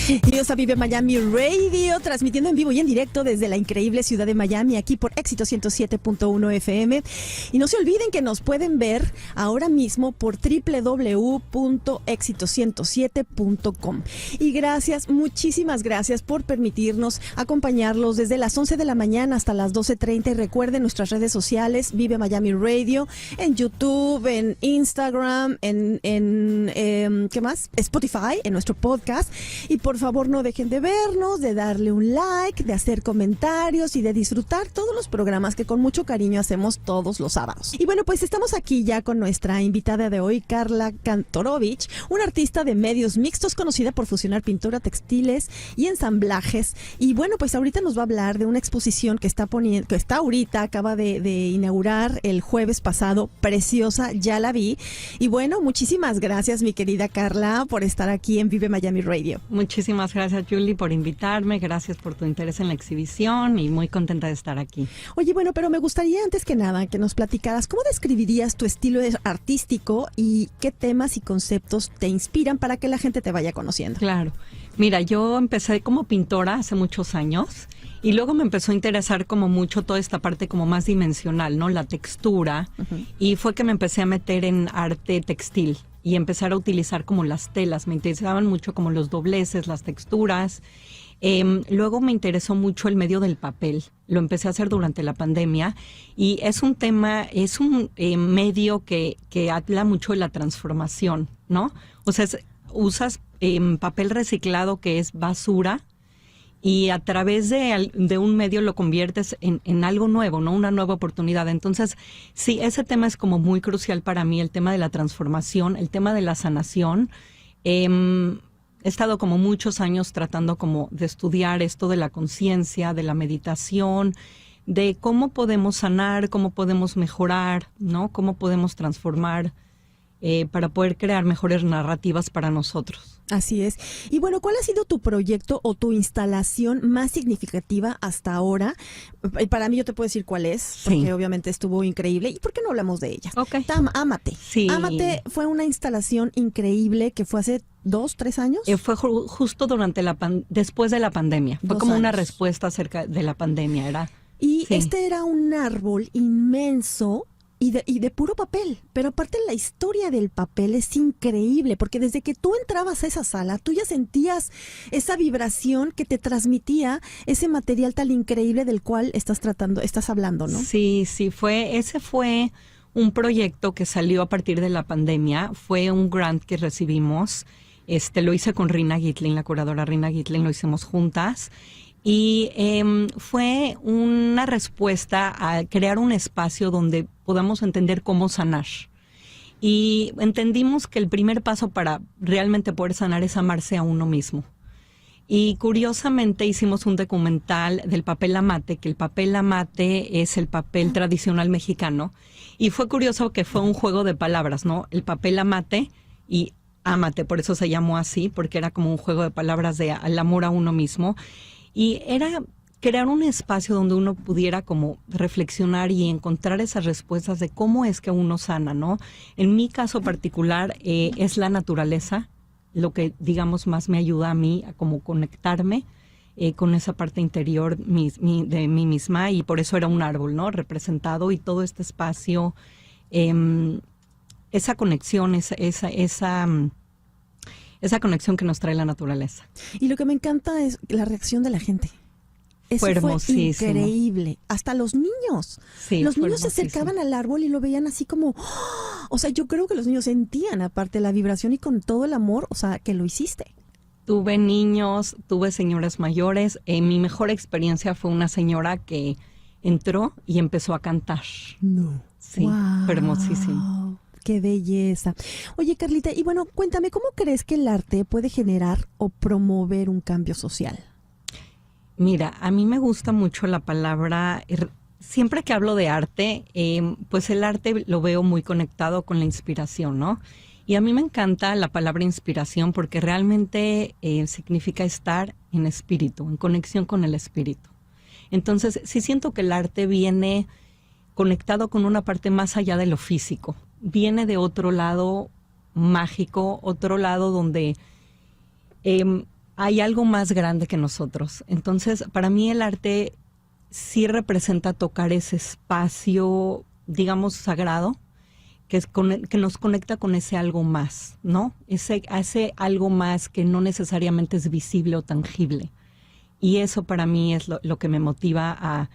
Bienvenidos a Vive Miami Radio, transmitiendo en vivo y en directo desde la increíble ciudad de Miami, aquí por Éxito 107.1 FM. Y no se olviden que nos pueden ver ahora mismo por www.exito107.com. Y gracias, muchísimas gracias por permitirnos acompañarlos desde las 11 de la mañana hasta las 12:30. Y recuerden nuestras redes sociales, Vive Miami Radio, en YouTube, en Instagram, ¿qué más? Spotify, en nuestro podcast. Y por favor no dejen de vernos, de darle un like, de hacer comentarios y de disfrutar todos los programas que con mucho cariño hacemos todos los sábados. Y bueno, pues estamos aquí ya con nuestra invitada de hoy, Carla Kantorovich, una artista de medios mixtos conocida por fusionar pintura, textiles y ensamblajes. Y bueno, pues ahorita nos va a hablar de una exposición que está ahorita, acaba de inaugurar el jueves pasado, preciosa, ya la vi. Y bueno, muchísimas gracias, mi querida Carla, por estar aquí en Vive Miami Radio. Muchísimas gracias, Julie, por invitarme. Gracias por tu interés en la exhibición y muy contenta de estar aquí. Oye, bueno, pero me gustaría antes que nada que nos platicaras cómo describirías tu estilo artístico y qué temas y conceptos te inspiran para que la gente te vaya conociendo. Claro. Mira, yo empecé como pintora hace muchos años y luego me empezó a interesar como mucho toda esta parte como más dimensional, ¿no? La textura. Y fue que me empecé a meter en arte textil y empezar a utilizar como las telas. Me interesaban mucho como los dobleces, las texturas. Luego me interesó mucho el medio del papel. Lo empecé a hacer durante la pandemia y es un tema, es un medio que habla mucho de la transformación, ¿no? O sea, usas papel reciclado que es basura y a través de un medio lo conviertes en algo nuevo, ¿no? Una nueva oportunidad. Entonces, sí, ese tema es como muy crucial para mí, el tema de la transformación, el tema de la sanación. He estado como muchos años tratando como de estudiar esto de la conciencia, de la meditación, de cómo podemos sanar, cómo podemos mejorar, ¿no? Cómo podemos transformar para poder crear mejores narrativas para nosotros. Así es. Y bueno, ¿cuál ha sido tu proyecto o tu instalación más significativa hasta ahora? Para mí yo te puedo decir cuál es, porque sí, obviamente estuvo increíble. ¿Y por qué no hablamos de ella? Okay. Ámate. Sí. Ámate fue una instalación increíble que fue hace 2, 3 años. Fue justo durante después de la pandemia. Fue como una respuesta acerca de la pandemia. Y sí, este era un árbol inmenso. Y de puro papel, pero aparte la historia del papel es increíble, porque desde que tú entrabas a esa sala, tú ya sentías esa vibración que te transmitía ese material tan increíble del cual estás hablando, ¿no? Sí, ese fue un proyecto que salió a partir de la pandemia, fue un grant que recibimos, lo hice con Rina Gitlin, la curadora Rina Gitlin, lo hicimos juntas. Y fue una respuesta a crear un espacio donde podamos entender cómo sanar. Y entendimos que el primer paso para realmente poder sanar es amarse a uno mismo. Y curiosamente hicimos un documental del papel amate, que el papel amate es el papel tradicional mexicano. Y fue curioso que fue un juego de palabras, ¿no? El papel amate y ámate, por eso se llamó así, porque era como un juego de palabras de al amor a uno mismo. Y era crear un espacio donde uno pudiera como reflexionar y encontrar esas respuestas de cómo es que uno sana, ¿no? En mi caso particular es la naturaleza, lo que digamos más me ayuda a mí a como conectarme con esa parte interior de mí misma, y por eso era un árbol, ¿no? Representado, y todo este espacio, esa conexión, esa conexión que nos trae la naturaleza. Y lo que me encanta es la reacción de la gente. Eso fue hermosísimo. Fue increíble. Hasta los niños. Sí, los niños se acercaban al árbol y lo veían así como... ¡Oh! O sea, yo creo que los niños sentían, aparte, la vibración y con todo el amor, o sea, que lo hiciste. Tuve niños, tuve señoras mayores. Mi mejor experiencia fue una señora que entró y empezó a cantar. No. Sí, wow, fue hermosísimo. ¡Qué belleza! Oye, Carlita, y bueno, cuéntame, ¿cómo crees que el arte puede generar o promover un cambio social? Mira, a mí me gusta mucho la palabra, siempre que hablo de arte, pues el arte lo veo muy conectado con la inspiración, ¿no? Y a mí me encanta la palabra inspiración porque realmente significa estar en espíritu, en conexión con el espíritu. Entonces, sí siento que el arte viene conectado con una parte más allá de lo físico. Viene de otro lado mágico, otro lado donde hay algo más grande que nosotros. Entonces, para mí el arte sí representa tocar ese espacio, digamos, sagrado, que nos conecta con ese algo más, ¿no? Ese algo más que no necesariamente es visible o tangible. Y eso para mí es lo que me motiva a,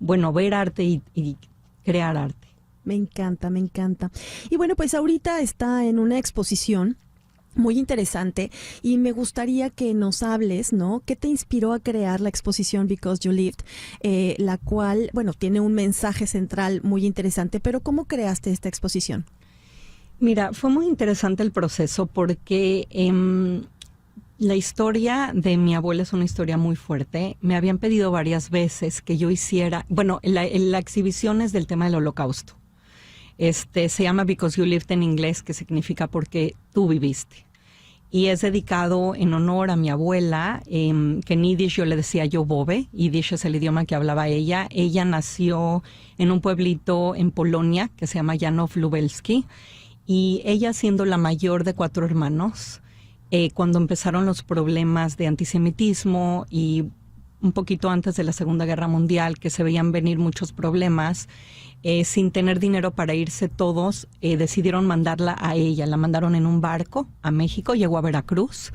bueno, ver arte y crear arte. Me encanta, me encanta. Y bueno, pues ahorita está en una exposición muy interesante y me gustaría que nos hables, ¿no? ¿Qué te inspiró a crear la exposición Because You Lived? La cual, bueno, tiene un mensaje central muy interesante, pero ¿cómo creaste esta exposición? Mira, fue muy interesante el proceso porque la historia de mi abuela es una historia muy fuerte. Me habían pedido varias veces que yo hiciera, bueno, la exhibición es del tema del Holocausto. Se llama Because You Lived en inglés, que significa porque tú viviste. Y es dedicado en honor a mi abuela, que en Yiddish yo le decía yo Bobe. Yiddish es el idioma que hablaba ella. Ella nació en un pueblito en Polonia que se llama Janów Lubelski. Y ella, siendo la mayor de 4 hermanos, cuando empezaron los problemas de antisemitismo y un poquito antes de la Segunda Guerra Mundial, que se veían venir muchos problemas, sin tener dinero para irse todos, decidieron mandarla a ella. La mandaron en un barco a México, llegó a Veracruz,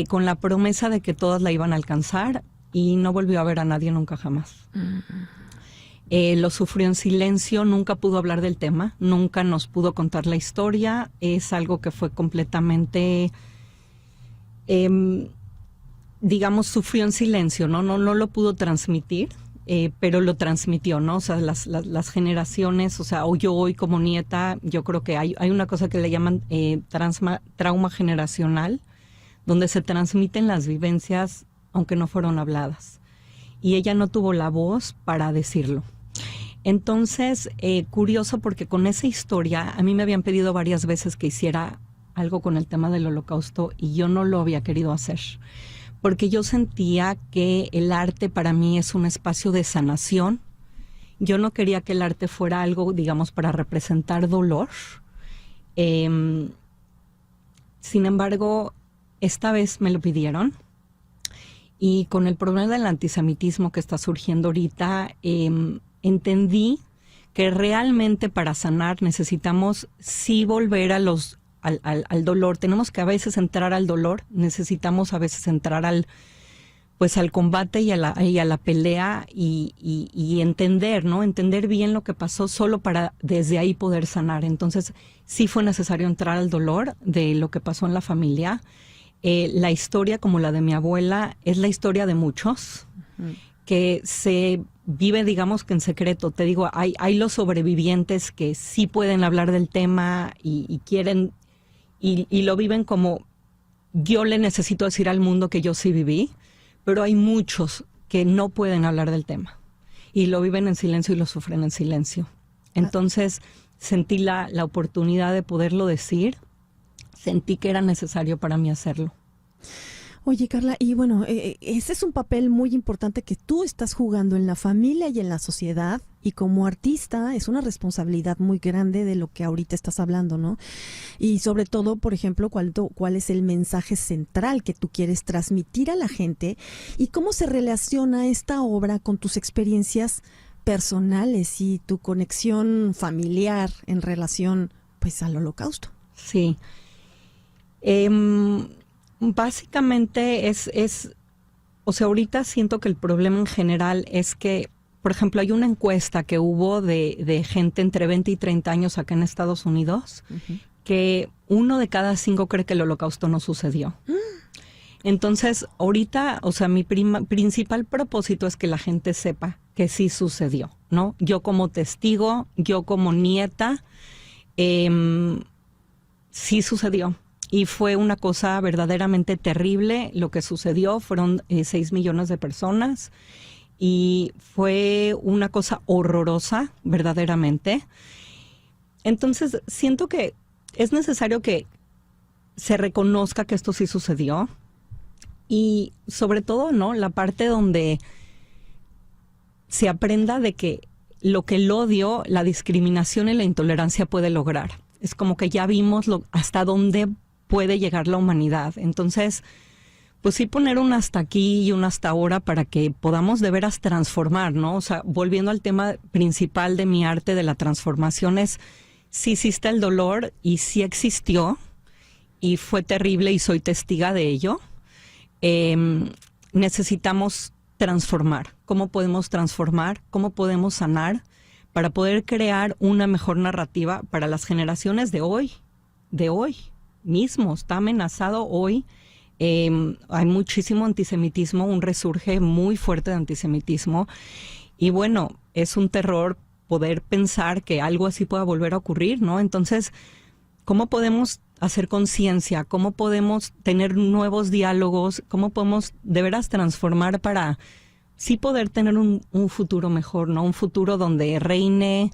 con la promesa de que todas la iban a alcanzar, y no volvió a ver a nadie nunca jamás. Lo sufrió en silencio, nunca pudo hablar del tema, nunca nos pudo contar la historia. Es algo que fue completamente, digamos, sufrió en silencio, ¿no? No lo pudo transmitir. Pero lo transmitió, ¿no? O sea, las generaciones, o sea, o yo hoy como nieta, yo creo que hay una cosa que le llaman trauma generacional, donde se transmiten las vivencias aunque no fueron habladas. Y ella no tuvo la voz para decirlo. Entonces, curioso, porque con esa historia, a mí me habían pedido varias veces que hiciera algo con el tema del Holocausto y yo no lo había querido hacer. Porque yo sentía que el arte para mí es un espacio de sanación. Yo no quería que el arte fuera algo, digamos, para representar dolor. Sin embargo, esta vez me lo pidieron. Y con el problema del antisemitismo que está surgiendo ahorita, entendí que realmente para sanar necesitamos sí volver a al dolor. Tenemos que a veces entrar al dolor, necesitamos a veces entrar al combate y a la pelea y entender, ¿no? Entender bien lo que pasó solo para desde ahí poder sanar. Entonces, sí fue necesario entrar al dolor de lo que pasó en la familia. La historia, como la de mi abuela, es la historia de muchos que se vive, digamos, que en secreto. Te digo, hay los sobrevivientes que sí pueden hablar del tema y quieren y lo viven como yo le necesito decir al mundo que yo sí viví, pero hay muchos que no pueden hablar del tema y lo viven en silencio y lo sufren en silencio. Entonces sentí la oportunidad de poderlo decir, sentí que era necesario para mí hacerlo. Oye, Carla, y bueno, ese es un papel muy importante que tú estás jugando en la familia y en la sociedad, y como artista es una responsabilidad muy grande de lo que ahorita estás hablando, ¿no? Y sobre todo, por ejemplo, cuál es el mensaje central que tú quieres transmitir a la gente y cómo se relaciona esta obra con tus experiencias personales y tu conexión familiar en relación, pues, al Holocausto. Sí. Básicamente o sea, ahorita siento que el problema en general es que, por ejemplo, hay una encuesta que hubo de gente entre 20 y 30 años acá en Estados Unidos, que 1 de cada 5 cree que el Holocausto no sucedió. Entonces, ahorita, o sea, mi principal propósito es que la gente sepa que sí sucedió, ¿no? Yo como testigo, yo como nieta, sí sucedió. Y fue una cosa verdaderamente terrible lo que sucedió. Fueron 6 millones de personas y fue una cosa horrorosa, verdaderamente. Entonces, siento que es necesario que se reconozca que esto sí sucedió y sobre todo, ¿no?, la parte donde se aprenda de que lo que el odio, la discriminación y la intolerancia puede lograr. Es como que ya vimos hasta dónde puede llegar la humanidad. Entonces, pues sí poner un hasta aquí y un hasta ahora para que podamos de veras transformar, ¿no? O sea, volviendo al tema principal de mi arte de la transformación es, sí existe el dolor y sí existió y fue terrible y soy testiga de ello. Necesitamos transformar. ¿Cómo podemos transformar? ¿Cómo podemos sanar? Para poder crear una mejor narrativa para las generaciones de hoy mismo. Está amenazado hoy. Hay muchísimo antisemitismo, un resurge muy fuerte de antisemitismo. Y bueno, es un terror poder pensar que algo así pueda volver a ocurrir, ¿no? Entonces, ¿cómo podemos hacer conciencia? ¿Cómo podemos tener nuevos diálogos? ¿Cómo podemos de veras transformar para sí poder tener un futuro mejor, ¿no? Un futuro donde reine,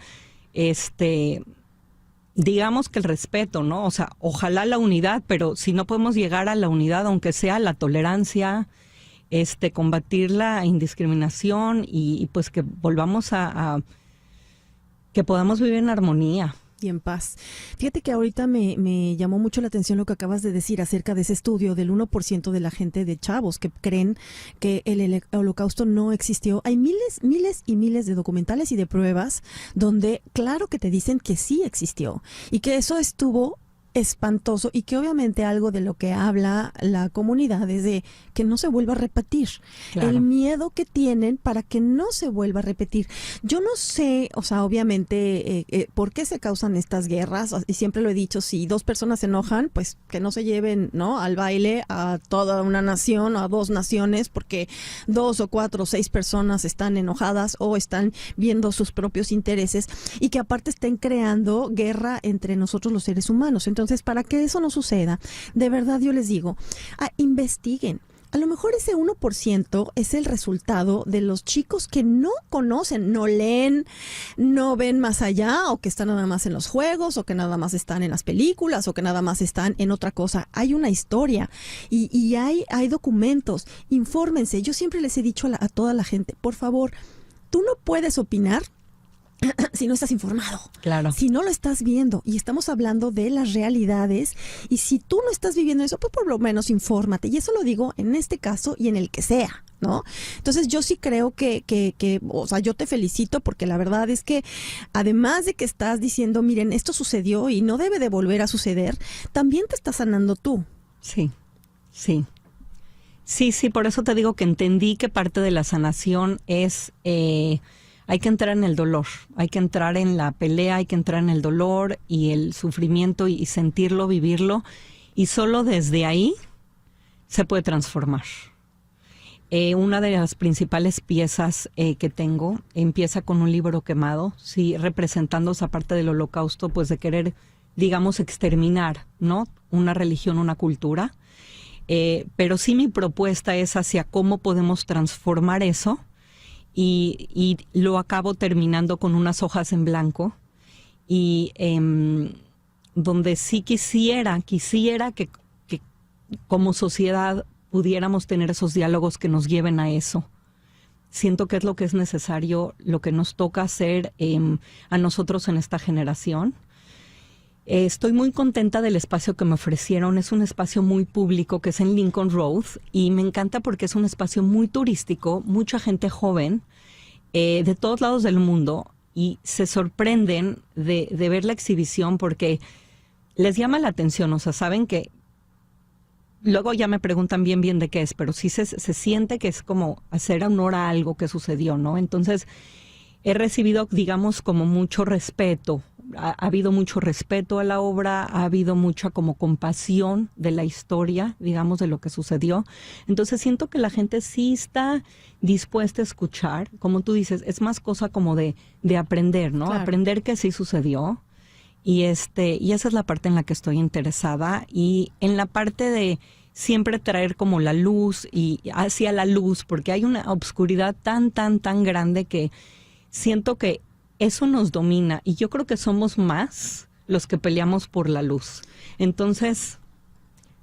digamos que el respeto, ¿no? O sea, ojalá la unidad, pero si no podemos llegar a la unidad, aunque sea la tolerancia, combatir la indiscriminación y pues que volvamos a que podamos vivir en armonía. Y en paz. Fíjate que ahorita me llamó mucho la atención lo que acabas de decir acerca de ese estudio del 1% de la gente de chavos que creen que el holocausto no existió. Hay miles y miles de documentales y de pruebas donde claro que te dicen que sí existió y que eso estuvo espantoso y que obviamente algo de lo que habla la comunidad es de que no se vuelva a repetir. Claro. El miedo que tienen para que no se vuelva a repetir. Yo no sé, o sea, obviamente, por qué se causan estas guerras, y siempre lo he dicho, si dos personas se enojan, pues que no se lleven, ¿no?, al baile a toda una nación o a dos naciones, porque 2 o 4 o 6 personas están enojadas o están viendo sus propios intereses y que aparte estén creando guerra entre nosotros los seres humanos. Entonces, para que eso no suceda, de verdad yo les digo, investiguen. A lo mejor ese 1% es el resultado de los chicos que no conocen, no leen, no ven más allá, o que están nada más en los juegos, o que nada más están en las películas, o que nada más están en otra cosa. Hay una historia y hay documentos. Infórmense. Yo siempre les he dicho a toda la gente, por favor, tú no puedes opinar si no estás informado, claro, si no lo estás viendo, y estamos hablando de las realidades, y si tú no estás viviendo eso, pues por lo menos infórmate, y eso lo digo en este caso y en el que sea, ¿no? Entonces yo sí creo que o sea, yo te felicito porque la verdad es que además de que estás diciendo, miren, esto sucedió y no debe de volver a suceder, también te estás sanando tú. Sí, por eso te digo que entendí que parte de la sanación es... hay que entrar en el dolor, hay que entrar en la pelea, hay que entrar en el dolor y el sufrimiento y sentirlo, vivirlo. Y solo desde ahí se puede transformar. Una de las principales piezas que tengo empieza con un libro quemado, sí, representando esa parte del holocausto, pues de querer, digamos, exterminar, ¿no?, una religión, una cultura. Pero sí mi propuesta es hacia cómo podemos transformar eso. Y lo acabo terminando con unas hojas en blanco y donde sí quisiera que como sociedad pudiéramos tener esos diálogos que nos lleven a eso. Siento que es lo que es necesario, lo que nos toca hacer a nosotros en esta generación. Estoy muy contenta del espacio que me ofrecieron. Es un espacio muy público que es en Lincoln Road y me encanta porque es un espacio muy turístico, mucha gente joven de todos lados del mundo y se sorprenden de ver la exhibición porque les llama la atención. O sea, saben que luego ya me preguntan bien de qué es, pero sí se siente que es como hacer honor a algo que sucedió, ¿no? Entonces he recibido, digamos, como mucho respeto. Ha habido mucho respeto a la obra, ha habido mucha como compasión de la historia, digamos, de lo que sucedió. Entonces siento que la gente sí está dispuesta a escuchar, como tú dices, es más cosa como de aprender, ¿no? Claro. Aprender que sí sucedió. Y esa es la parte en la que estoy interesada. Y en la parte de siempre traer como la luz y hacia la luz, porque hay una obscuridad tan grande que siento que eso nos domina y yo creo que somos más los que peleamos por la luz. Entonces,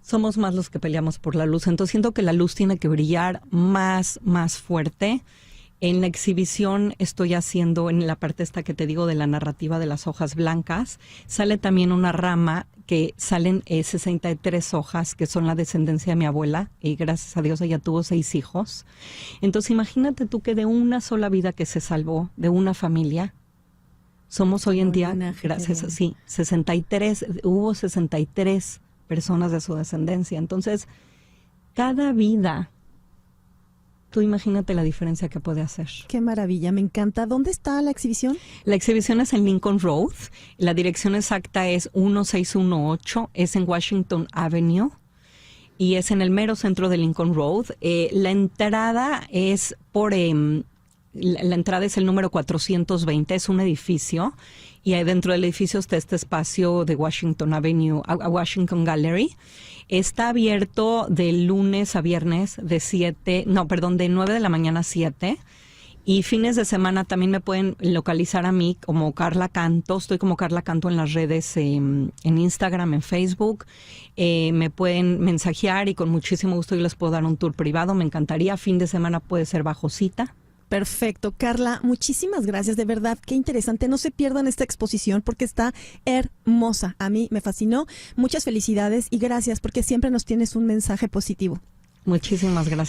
somos más los que peleamos por la luz. Entonces, siento que la luz tiene que brillar más fuerte En la exhibición estoy haciendo, en la parte esta que te digo de la narrativa de las hojas blancas, sale también una rama que salen 63 hojas, que son la descendencia de mi abuela, y gracias a Dios ella tuvo 6 hijos. Entonces imagínate tú que de una sola vida que se salvó, de una familia, somos hoy en día, gracias a 63, hubo 63 personas de su descendencia. Entonces, cada vida, tú imagínate la diferencia que puede hacer. Qué maravilla, me encanta. ¿Dónde está la exhibición? La exhibición es en Lincoln Road. La dirección exacta es 1618, es en Washington Avenue y es en el mero centro de Lincoln Road. La entrada es por... la entrada es el número 420, es un edificio y ahí dentro del edificio está este espacio de Washington Avenue, a Washington Gallery. Está abierto de lunes a viernes de 9 de la mañana a 7. Y fines de semana también me pueden localizar a mí como Carla Canto. Estoy como Carla Canto en las redes, en Instagram, en Facebook. Me pueden mensajear y con muchísimo gusto yo les puedo dar un tour privado. Me encantaría. Fin de semana puede ser bajo cita. Perfecto. Carla, muchísimas gracias. De verdad, qué interesante. No se pierdan esta exposición porque está hermosa. A mí me fascinó. Muchas felicidades y gracias porque siempre nos tienes un mensaje positivo. Muchísimas gracias.